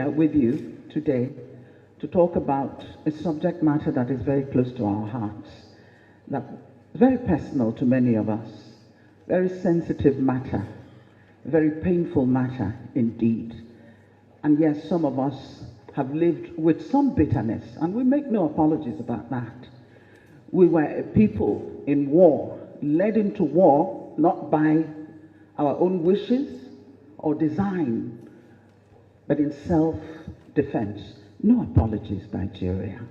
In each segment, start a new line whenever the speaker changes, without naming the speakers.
with you today to talk about a subject matter that is very close to our hearts, that is very personal to many of us, very sensitive matter, very painful matter indeed. And yes, some of us have lived with some bitterness, and we make no apologies about that. We were a people in war, led into war not by our own wishes or design, but in self-defense. No apologies, Nigeria.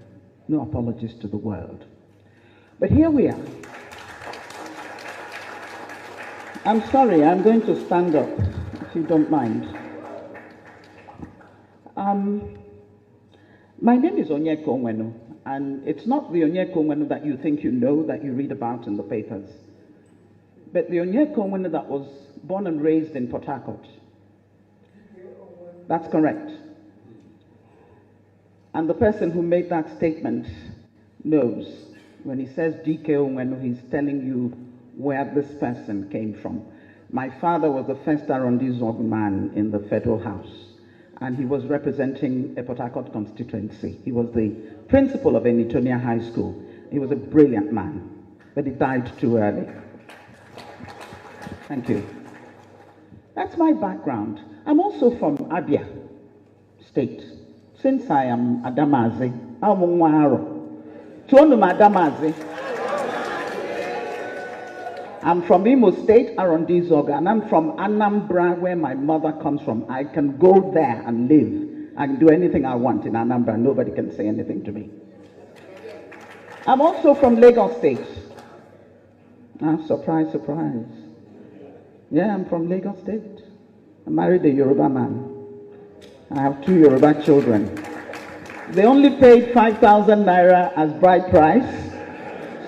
No apologies to the world. But here we are. I'm sorry, I'm going to stand up, if you don't mind. My name is Onyeka Onwenu, and it's not the Onyeka Onwenu that you think you know, that you read about in the papers, but the Onyeka Onwenu that was born and raised in Port Harcourt. That's correct. And the person who made that statement knows. When he says DK Onwenu, he's telling you where this person came from. My father was the first Arrondissement man in the Federal House, and he was representing a Port Harcourt constituency. He was the principal of Enitonia High School. He was a brilliant man, but he died too early. Thank you. That's my background. I'm also from Abia State. Since I am Adamazi, I'm Onwenu. Adamazi. I'm from Imo State, Arrondissement, and I'm from Anambra, where my mother comes from. I can go there and live. I can do anything I want in Anambra. Nobody can say anything to me. I'm also from Lagos State. Surprise, surprise. Yeah, I'm from Lagos State. I married a Yoruba man. I have 2 Yoruba children. They only paid 5,000 naira as bride price,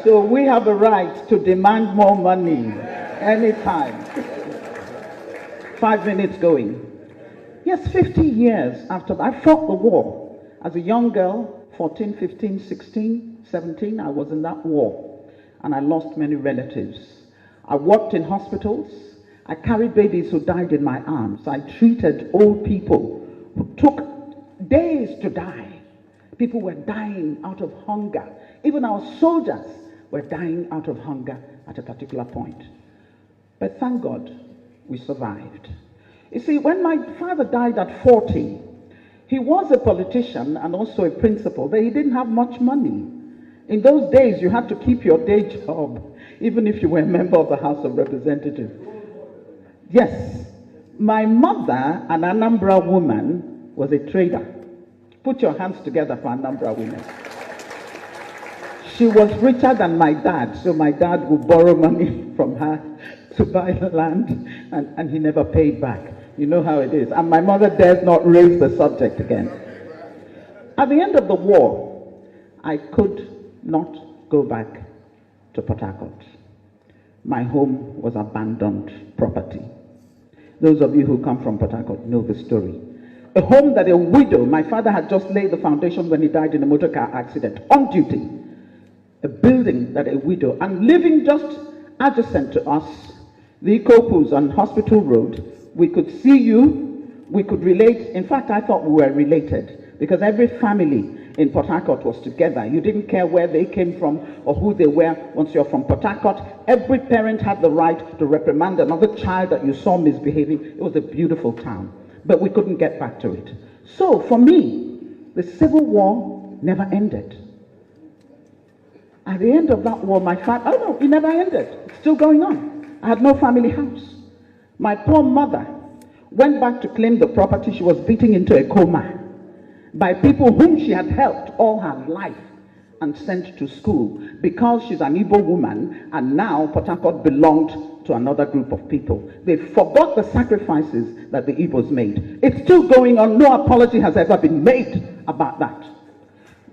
so we have a right to demand more money anytime. 5 minutes going. Yes, 50 years after I fought the war. As a young girl, 14, 15, 16, 17, I was in that war, and I lost many relatives. I worked in hospitals. I carried babies who died in my arms. I treated old people who took days to die. People were dying out of hunger. Even our soldiers were dying out of hunger at a particular point. But thank God, we survived. You see, when my father died at 40, he was a politician and also a principal, but he didn't have much money. In those days, you had to keep your day job, even if you were a member of the House of Representatives. Yes, my mother, an Anambra woman, was a trader. Put your hands together for Anambra women. She was richer than my dad, so my dad would borrow money from her to buy the land, and he never paid back. You know how it is. And my mother dares not raise the subject again. At the end of the war, I could not go back to Port Harcourt. My home was abandoned property. Those of you who come from Port Harcourt know the story. A home that a widow, my father had just laid the foundation when he died in a motor car accident, on duty. A building that a widow, and living just adjacent to us, the Ikopus on Hospital Road, we could see you, we could relate. In fact, I thought we were related, because every family in Port Harcourt was together. You didn't care where they came from or who they were. Once you're from Port Harcourt, every parent had the right to reprimand another child that you saw misbehaving. It was a beautiful town, but we couldn't get back to it. So for me, the Civil War never ended. At the end of that war, my father, oh no, it never ended. It's still going on. I had no family house. My poor mother went back to claim the property she was beating into a coma by people whom she had helped all her life and sent to school, because she's an Igbo woman, and now Port Harcourt belonged to another group of people. They forgot the sacrifices that the Igbos made. It's still going on. No apology has ever been made about that.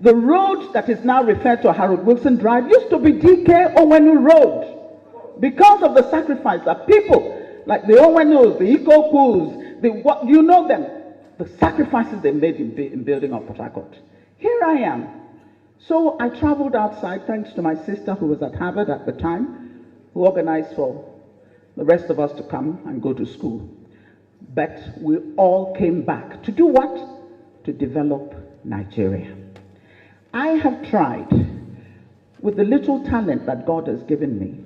The road that is now referred to Harold Wilson Drive used to be DK Onwenu Road, because of the sacrifice that people like the Onwenus, the Ikopus, you know them, the sacrifices they made in building up Port Harcourt. Here I am. So I traveled outside, thanks to my sister who was at Harvard at the time, who organized for the rest of us to come and go to school. But we all came back. To do what? to develop Nigeria. I have tried, with the little talent that God has given me,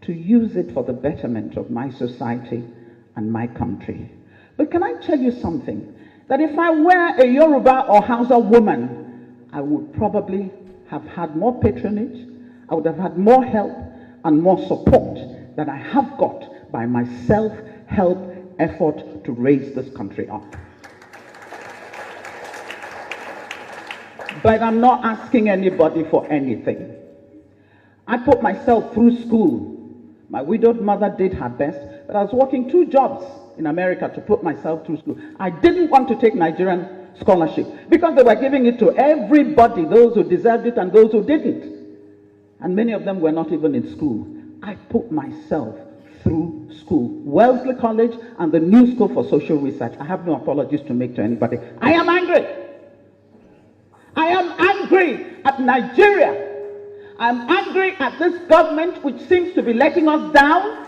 to use it for the betterment of my society and my country. But can I tell you something? That if I were a Yoruba or Hausa woman, I would probably have had more patronage, I would have had more help and more support than I have got by my self-help effort to raise this country up. But I'm not asking anybody for anything. I put myself through school. My widowed mother did her best, but I was working 2 jobs in America to put myself through school. I didn't want to take Nigerian scholarship because they were giving it to everybody, those who deserved it and those who didn't. And many of them were not even in school. I put myself through school. Wellesley College and the New School for Social Research. I have no apologies to make to anybody. I am angry. I am angry at Nigeria. I am angry at this government which seems to be letting us down.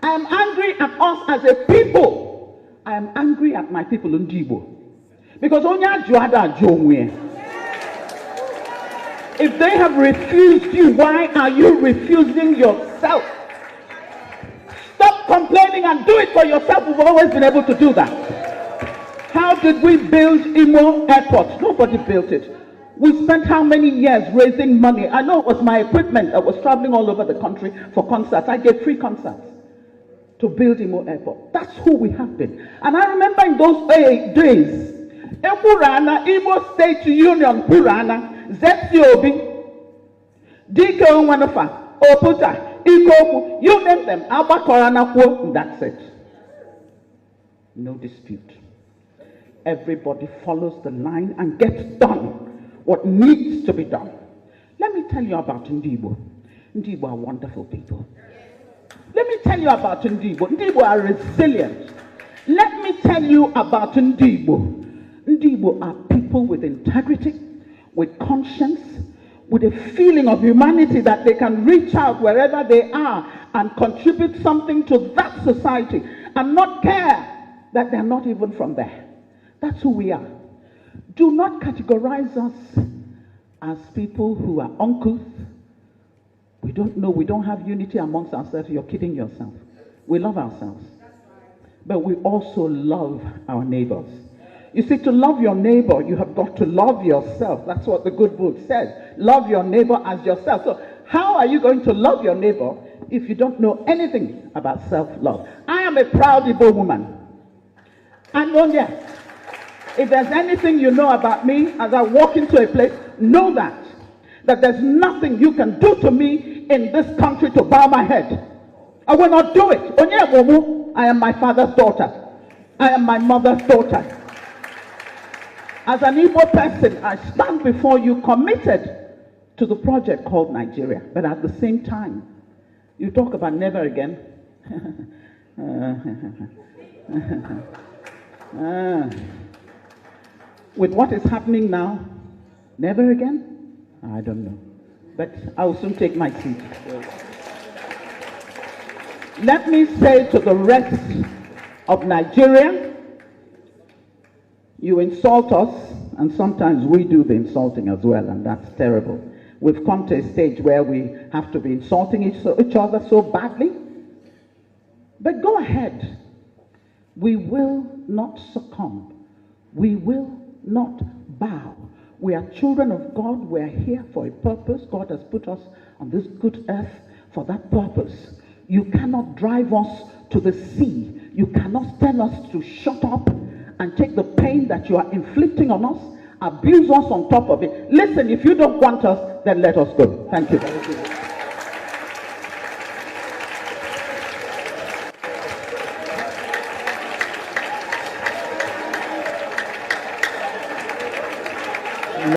I am angry at us as a people. I am angry at my people in Ndibo. Because if they have refused you, why are you refusing yourself? Stop complaining and do it for yourself. We've always been able to do that. How did we build Imo Airport? Nobody built it. We spent how many years raising money? I know it was my equipment that was traveling all over the country for concerts. I gave free concerts to build Imo Airport. That's who we have been. And I remember in those days, Purana, Imo State Union, Purana, ZCOB, DK Onwenu, Oputa, Ikoku, you name them, Alba Korana, that's it. No dispute. Everybody follows the line and gets done what needs to be done. Let me tell you about Ndibo. Ndibo are wonderful people. Let me tell you about Ndibo. Ndibo are resilient. Let me tell you about Ndibo. Ndibo are people with integrity, with conscience, with a feeling of humanity that they can reach out wherever they are and contribute something to that society and not care that they're not even from there. That's who we are. Do not categorize us as people who are uncouth. We don't know, we don't have unity amongst ourselves. You're kidding yourself. We love ourselves. But we also love our neighbors. You see, to love your neighbor, you have got to love yourself. That's what the good book says. Love your neighbor as yourself. So how are you going to love your neighbor if you don't know anything about self-love? I am a proud Igbo woman. And yes, if there's anything you know about me as I walk into a place, know that there's nothing you can do to me in this country to bow my head. I will not do it. I am my father's daughter. I am my mother's daughter. As an Igbo person, I stand before you committed to the project called Nigeria. But at the same time, you talk about never again. With what is happening now, never again? I don't know. But I will soon take my seat. Let me say to the rest of Nigeria, you insult us, and sometimes we do the insulting as well, and that's terrible. We've come to a stage where we have to be insulting each other so badly. But go ahead. We will not succumb. We will not bow. We are children of God. We are here for a purpose. God has put us on this good earth for that purpose. You cannot drive us to the sea. You cannot tell us to shut up and take the pain that you are inflicting on us, abuse us on top of it. Listen, if you don't want us, then let us go. Thank you.